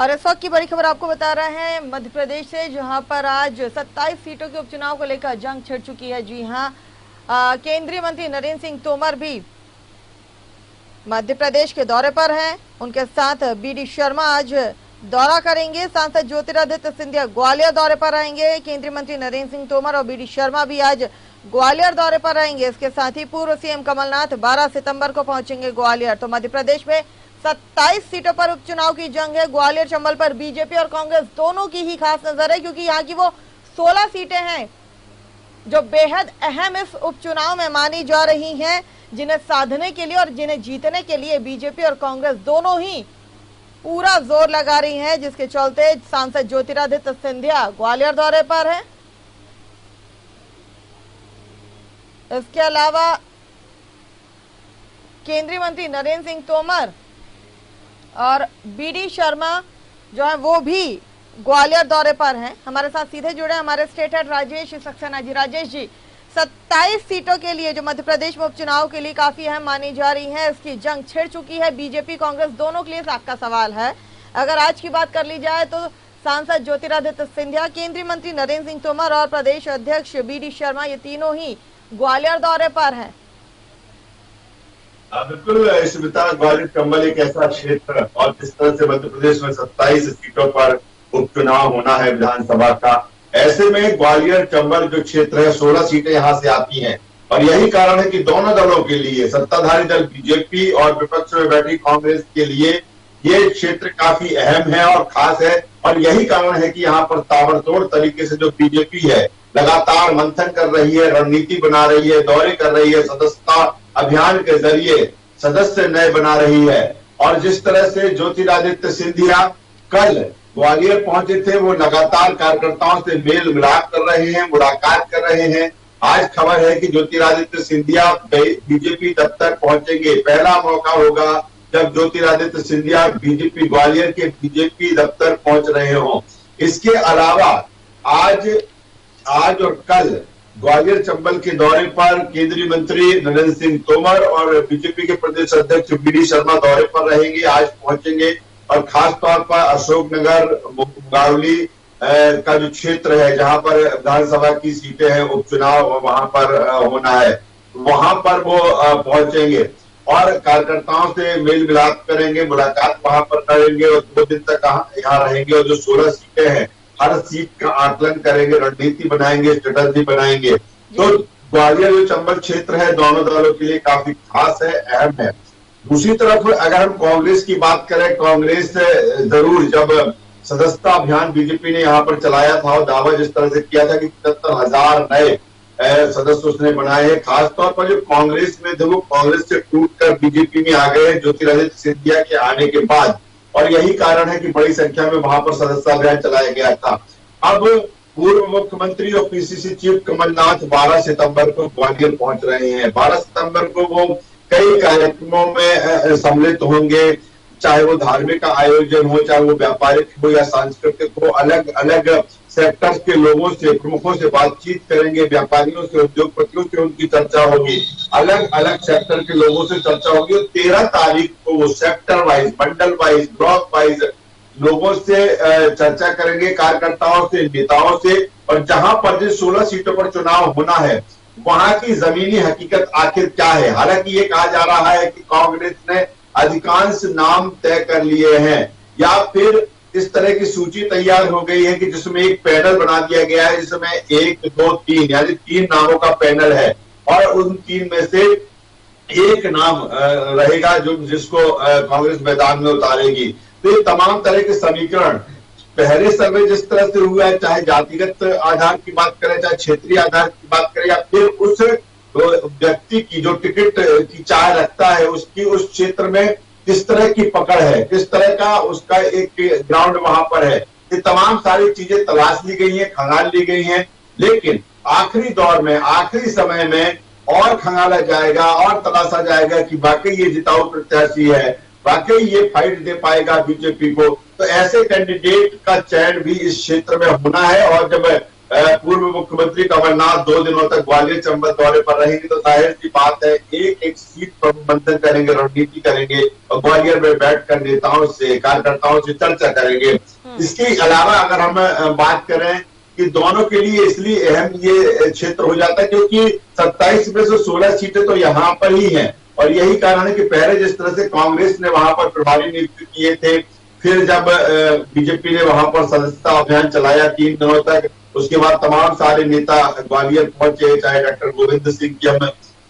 और इस वक्त की बड़ी खबर आपको बता रहे हैं मध्य प्रदेश से, जहां पर आज 27 सीटों के उपचुनाव को लेकर जंग छिड़ चुकी है। जी हां, केंद्रीय मंत्री नरेंद्र सिंह तोमर भी मध्य प्रदेश के दौरे पर हैं। उनके साथ बीडी शर्मा आज दौरा करेंगे। सांसद ज्योतिरादित्य सिंधिया ग्वालियर दौरे पर आएंगे। केंद्रीय मंत्री नरेंद्र सिंह तोमर और बीडी शर्मा भी आज ग्वालियर दौरे पर रहेंगे। इसके साथ ही पूर्व सीएम कमलनाथ 12 सितंबर को पहुंचेंगे ग्वालियर। तो मध्य प्रदेश में 27 सीटों पर उपचुनाव की जंग है। ग्वालियर चंबल पर बीजेपी और कांग्रेस दोनों की ही खास नजर है, क्योंकि यहाँ की वो 16 सीटें हैं जो बेहद अहम इस उपचुनाव में मानी जा रही हैं, जिन्हें साधने के लिए और जिन्हें जीतने के लिए बीजेपी और कांग्रेस दोनों ही पूरा जोर लगा रही हैं, जिसके चलते सांसद ज्योतिरादित्य सिंधिया ग्वालियर दौरे पर हैं। इसके अलावा केंद्रीय मंत्री नरेंद्र सिंह तोमर और बीडी शर्मा जो है वो भी ग्वालियर दौरे पर हैं। हमारे साथ सीधे जुड़े हमारे स्टेट हेड राजेश सक्सेना जी। राजेश जी, 27 सीटों के लिए जो मध्य प्रदेश में उपचुनाव के लिए काफी अहम मानी जा रही है, इसकी जंग छिड़ चुकी है। बीजेपी कांग्रेस दोनों के लिए आपका सवाल है। अगर आज की बात कर ली जाए तो सांसद ज्योतिरादित्य सिंधिया, केंद्रीय मंत्री नरेंद्र सिंह तोमर और प्रदेश अध्यक्ष बीडी शर्मा, ये तीनों ही ग्वालियर दौरे पर हैं। बिल्कुल स्मिता, ग्वालियर चंबल एक ऐसा क्षेत्र और जिस तरह से मध्य प्रदेश में 27 सीटों पर उपचुनाव होना है विधानसभा का, ऐसे में ग्वालियर चंबल जो क्षेत्र है 16 सीटें यहां से आती हैं। और यही कारण है कि दोनों दलों के लिए, सत्ताधारी दल बीजेपी और विपक्ष में बैठी कांग्रेस के लिए ये क्षेत्र काफी अहम है और खास है। और यही कारण है कि यहाँ पर ताबड़तोड़ तरीके से जो बीजेपी है लगातार मंथन कर रही है, रणनीति बना रही है, दौरे कर रही है, सदस्यता अभियान के जरिए सदस्य नए बना रही है। और जिस तरह से ज्योतिरादित्य सिंधिया कल ग्वालियर पहुंचे थे, वो लगातार कार्यकर्ताओं से मेल मिलाप कर रहे हैं, मुलाकात कर रहे हैं। आज खबर है कि ज्योतिरादित्य सिंधिया बीजेपी दफ्तर पहुंचेंगे। पहला मौका होगा जब ज्योतिरादित्य सिंधिया बीजेपी ग्वालियर के बीजेपी दफ्तर पहुंच रहे हों। इसके अलावा आज और कल ग्वालियर चंबल के दौरे पर केंद्रीय मंत्री नरेंद्र सिंह तोमर और बीजेपी के प्रदेश अध्यक्ष बीडी शर्मा दौरे पर रहेंगे, आज पहुंचेंगे। और खास तौर पर अशोकनगर मुंगावली का जो क्षेत्र है जहां पर विधानसभा की सीटें हैं, उपचुनाव वहां पर होना है, वहां पर वो पहुंचेंगे और कार्यकर्ताओं से मेल मिलाप करेंगे, मुलाकात वहां पर करेंगे और 2 दिन तक यहाँ रहेंगे। और जो 16 सीटें हैं, हर सीट का आकलन करेंगे, रणनीति बनाएंगे, स्ट्रेटजी बनाएंगे। तो ग्वालियर जो चंबल क्षेत्र है दोनों दलों के लिए काफी खास है, अहम है। दूसरी तरफ अगर हम कांग्रेस की बात करें, कांग्रेस जरूर जब सदस्यता अभियान बीजेपी ने यहाँ पर चलाया था और दावा जिस तरह से किया था कि 75,000 नए सदस्य उसने बनाए हैं, खासतौर पर जो कांग्रेस में थे वो कांग्रेस से टूटकर बीजेपी में आ गए ज्योतिरादित्य सिंधिया के आने के बाद। और यही कारण है कि बड़ी संख्या में वहां पर सदस्यता अभियान चलाया गया था। अब पूर्व मुख्यमंत्री और पीसीसी चीफ कमलनाथ 12 सितंबर को ग्वालियर पहुंच रहे हैं। 12 सितंबर को वो कई कार्यक्रमों में सम्मिलित होंगे, चाहे वो धार्मिक आयोजन हो, चाहे वो व्यापारिक हो या सांस्कृतिक हो। अलग अलग सेक्टर्स के लोगों से, प्रमुखों से बातचीत करेंगे, व्यापारियों से, उद्योगपतियों से उनकी चर्चा होगी, अलग अलग सेक्टर के लोगों से चर्चा होगी। और 13 तारीख को वो सेक्टर वाइज, मंडल वाइज, ब्लॉक वाइज लोगों से चर्चा करेंगे, कार्यकर्ताओं से, नेताओं से। और जहां पर जिस 16 सीटों पर चुनाव होना है वहां की जमीनी हकीकत आखिर क्या है। हालांकि ये कहा जा रहा है कि कांग्रेस ने अधिकांश नाम तय कर लिए हैं या फिर इस तरह की सूची तैयार हो गई है कि जिसमें एक पैनल बना दिया गया है, जिसमें 1, 2, 3 यानी 3 नामों का पैनल है। और उन 3 में से एक नाम रहेगा जिसको कांग्रेस मैदान में उतारेगी। तो ये तमाम तरह के समीकरण पहले सर्वे जिस तरह से हुआ है, चाहे जातिगत आधार की बात करें, चाहे क्षेत्रीय आधार की बात करें, या फिर उस व्यक्ति की जो टिकट की चाह रखता है उसकी उस क्षेत्र में किस तरह की पकड़ है, किस तरह का उसका एक ग्राउंड वहां पर है, ये तमाम सारी चीजें तलाश ली गई हैं, खंगाल ली गई हैं। लेकिन आखिरी दौर में, आखिरी समय में और खंगाला जाएगा और तलाशा जाएगा कि वाकई ये जिताऊ प्रत्याशी है, वाकई ये फाइट दे पाएगा बीजेपी को। तो ऐसे कैंडिडेट का चयन भी इस क्षेत्र में होना है। और जब पूर्व मुख्यमंत्री कमलनाथ 2 दिनों तक ग्वालियर चंबल दौरे पर रहेंगे, तो जाहिर सी बात है एक एक सीट पर मंथन करेंगे, रणनीति करेंगे और ग्वालियर में बैठकर नेताओं से, कार्यकर्ताओं से चर्चा करेंगे। इसके अलावा अगर हम बात करें कि दोनों के लिए इसलिए अहम ये क्षेत्र हो जाता है क्योंकि 27 में से 16 सीटें तो यहाँ पर ही हैं, और यही कारण है कि पहले जिस तरह से कांग्रेस ने वहां पर प्रभारी नियुक्त किए थे, फिर जब बीजेपी ने वहां पर सदस्यता अभियान चलाया 3 दिनों तक, उसके बाद तमाम सारे नेता ग्वालियर पहुंचे, चाहे डॉक्टर गोविंद सिंह की हम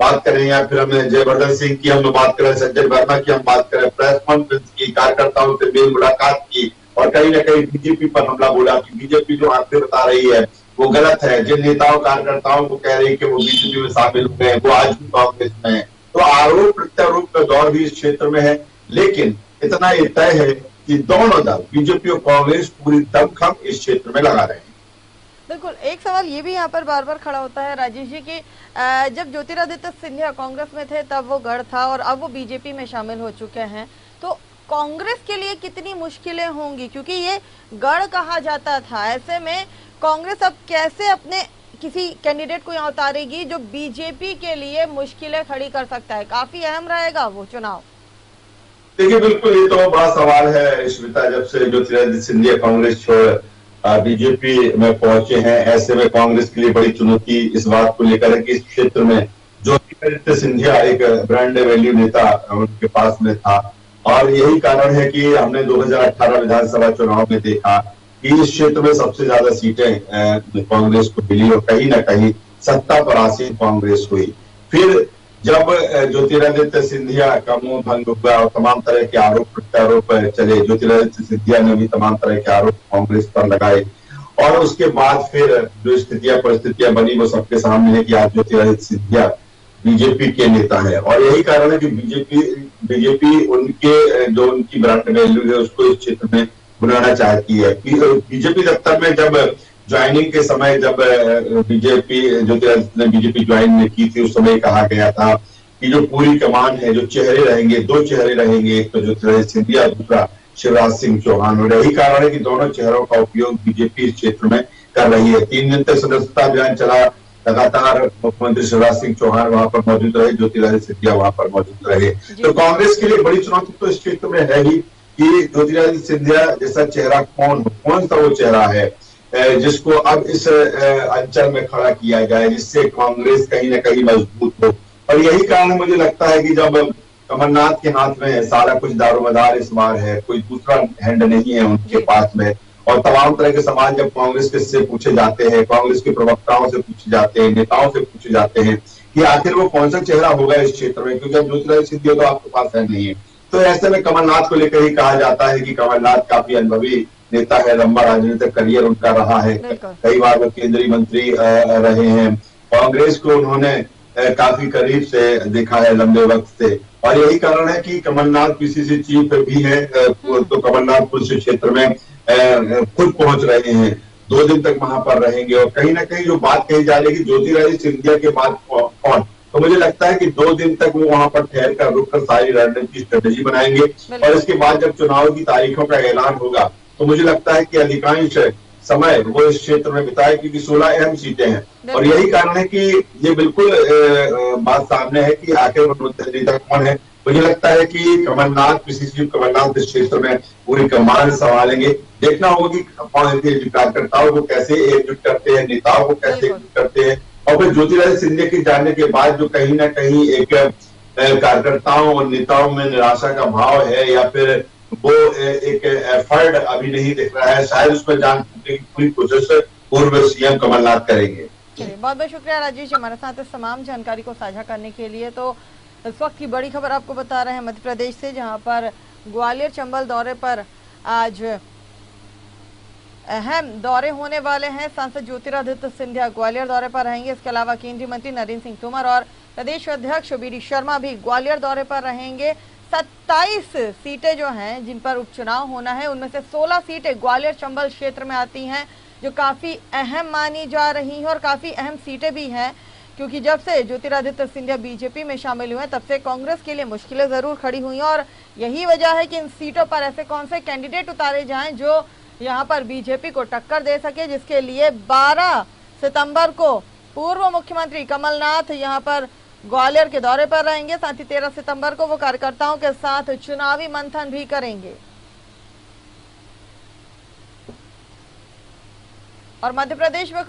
बात करें या फिर हम जयवर्धन सिंह की हम बात करें, सज्जन वर्मा की हम बात करें, प्रेस कॉन्फ्रेंस की, कार्यकर्ताओं से मेल मुलाकात की और कहीं ना कहीं बीजेपी पर हमला बोला कि बीजेपी जो आंकड़े बता रही है वो गलत है। जिन नेताओं कार्यकर्ताओं को कह रही है कि वो बीजेपी में शामिल हो गए वो आज भी कांग्रेस में है। तो आरोप प्रत्यारोप का दौर भी इस क्षेत्र में है, लेकिन इतना ये तय है कि दोनों दल बीजेपी और कांग्रेस पूरी दमखम इस क्षेत्र में लगा रहे हैं। बिल्कुल, एक सवाल ये भी यहाँ पर बार बार खड़ा होता है राजेश जी की जब ज्योतिरादित्य सिंधिया कांग्रेस में थे तब वो गढ़ था और अब वो बीजेपी में शामिल हो चुके हैं, तो कांग्रेस के लिए कितनी मुश्किलें होंगी, क्योंकि ये गढ़ कहा जाता था। ऐसे में कांग्रेस अब कैसे अपने किसी कैंडिडेट को यहाँ उतारेगी जो बीजेपी के लिए मुश्किलें खड़ी कर सकता है? काफी अहम रहेगा वो चुनाव। देखिए, बिल्कुल ये तो बड़ा सवाल है श्वेता। जब से ज्योतिरादित्य सिंधिया कांग्रेस छोड़ बीजेपी में पहुंचे हैं, ऐसे में कांग्रेस के लिए बड़ी चुनौती इस बात को लेकर है कि इस क्षेत्र में ज्योतिरादित्य सिंधिया एक ब्रांड वैल्यू नेता उनके पास में था, और यही कारण है कि हमने 2018 विधानसभा चुनाव में देखा कि इस क्षेत्र में सबसे ज्यादा सीटें कांग्रेस को मिली और कहीं ना कहीं सत्ता पर आसीन कांग्रेस हुई। फिर जब ज्योतिरादित्य सिंधिया का मुंह भंग हुआ और तमाम तरह के आरोप प्रत्यारोप चले, ज्योतिरादित्य सिंधिया ने भी तमाम तरह के आरोप कांग्रेस पर लगाए, और उसके बाद फिर जो स्थितियां परिस्थितियां बनी वो सबके सामने है कि आज ज्योतिरादित्य सिंधिया बीजेपी के नेता है। और यही कारण है कि बीजेपी उनके जो उनकी ब्रांड वैल्यू है उसको इस क्षेत्र में बुलाना चाहती है। बीजेपी दफ्तर में जब ज्वाइनिंग के समय, जब बीजेपी ज्योतिरादित्य ने बीजेपी ज्वाइन की थी, उस समय कहा गया था कि जो पूरी कमान है, जो चेहरे रहेंगे, 2 चेहरे रहेंगे, एक तो ज्योतिरादित्य सिंधिया, दूसरा शिवराज सिंह चौहान। और यही कारण है कि दोनों चेहरों का उपयोग बीजेपी इस क्षेत्र में कर रही है। 3 दिन तक सदस्यता अभियान चला, लगातार मुख्यमंत्री शिवराज सिंह चौहान वहां पर मौजूद रहे, ज्योतिरादित्य सिंधिया वहां पर मौजूद रहे। तो कांग्रेस के लिए बड़ी चुनौती तो इस क्षेत्र में है ही कि ज्योतिरादित्य सिंधिया जैसा चेहरा कौन सा वो चेहरा है जिसको अब इस अंचल में खड़ा किया जाए, जिससे कांग्रेस कहीं ना कहीं मजबूत हो। और यही कारण मुझे लगता है कि जब कमलनाथ के हाथ में सारा कुछ दारोमदार इस बार है, कोई दूसरा हैंड नहीं है उनके पास में, और तमाम तरह के सवाल जब कांग्रेस से पूछे जाते हैं, कांग्रेस के प्रवक्ताओं से पूछे जाते हैं, नेताओं से पूछे जाते हैं कि आखिर वो कौन सा चेहरा होगा इस क्षेत्र में, क्योंकि अब ज्योतिरादित्य सिंधिया तो आपके पास है नहीं है। तो ऐसे में कमलनाथ को लेकर ही कहा जाता है कि कमलनाथ काफी अनुभवी नेता है, लंबा राजनीतिक करियर उनका रहा है, कई बार वो केंद्रीय मंत्री रहे हैं, कांग्रेस को उन्होंने काफी करीब से देखा है लंबे वक्त से, और यही कारण है कि कमलनाथ पीसीसी चीफ भी है, तो कमलनाथ कुछ क्षेत्र में खुद पहुंच रहे हैं, 2 दिन तक वहां पर रहेंगे। और कहीं ना कहीं जो बात कही जा रही है कि ज्योतिरादित्य सिंधिया के बाद कौन, तो मुझे लगता है कि 2 दिन तक वो वहां पर ठहर कर रुक कर सारी रणनीति स्ट्रेटेजी बनाएंगे, और इसके बाद जब चुनाव की तारीखों का ऐलान होगा तो मुझे लगता है कि अधिकांश समय वो इस क्षेत्र में बिताए, क्योंकि 16 अहम सीटें हैं। और यही कारण है कि ये बिल्कुल बात सामने है कि आखिर नेता कौन है। मुझे लगता है कि कमलनाथ, पीसीसी कमलनाथ इस क्षेत्र में पूरी कमान संभालेंगे। देखना होगा कि कार्यकर्ताओं को कैसे एकजुट करते हैं, नेताओं को कैसे एकजुट करते हैं, और फिर ज्योतिरादित्य सिंधिया के जाने के बाद जो कहीं ना कहीं एक कार्यकर्ताओं और नेताओं में निराशा का भाव है, या फिर वो एक एफर्ट अभी नहीं दिख रहा है, शायद उसमें जान की पूरी कोशिश पूर्व सीएम कमलनाथ करेंगे। बहुत बहुत शुक्रिया राजेश जी, हमारे साथ इस तमाम जानकारी को साझा करने के लिए। तो इस वक्त की बड़ी खबर आपको बता रहे हैं मध्य प्रदेश से, जहां पर ग्वालियर चंबल दौरे पर आज अहम दौरे होने वाले हैं। सांसद ज्योतिरादित्य सिंधिया ग्वालियर दौरे पर रहेंगे। इसके अलावा केंद्रीय मंत्री नरेंद्र सिंह तोमर और प्रदेश अध्यक्ष बीडी शर्मा भी ग्वालियर दौरे पर रहेंगे। 27 सीटें जो हैं जिन पर उपचुनाव होना है, उनमें से 16 सीटें ग्वालियर चंबल क्षेत्र में आती हैं, जो काफी अहम मानी जा रही हैं और काफी अहम सीटें भी हैं, क्योंकि जब से ज्योतिरादित्य सिंधिया बीजेपी में शामिल हुए तब से कांग्रेस के लिए मुश्किलें जरूर खड़ी हुई हैं, और यही वजह है कि इन सीटों पर ऐसे कौन से कैंडिडेट उतारे जाएं जो यहां पर बीजेपी को टक्कर दे सके, जिसके लिए 12 सितंबर को पूर्व मुख्यमंत्री कमलनाथ यहां पर ग्वालियर के दौरे पर रहेंगे। साथ ही 13 सितंबर को वो कार्यकर्ताओं के साथ चुनावी मंथन भी करेंगे। और मध्य प्रदेश में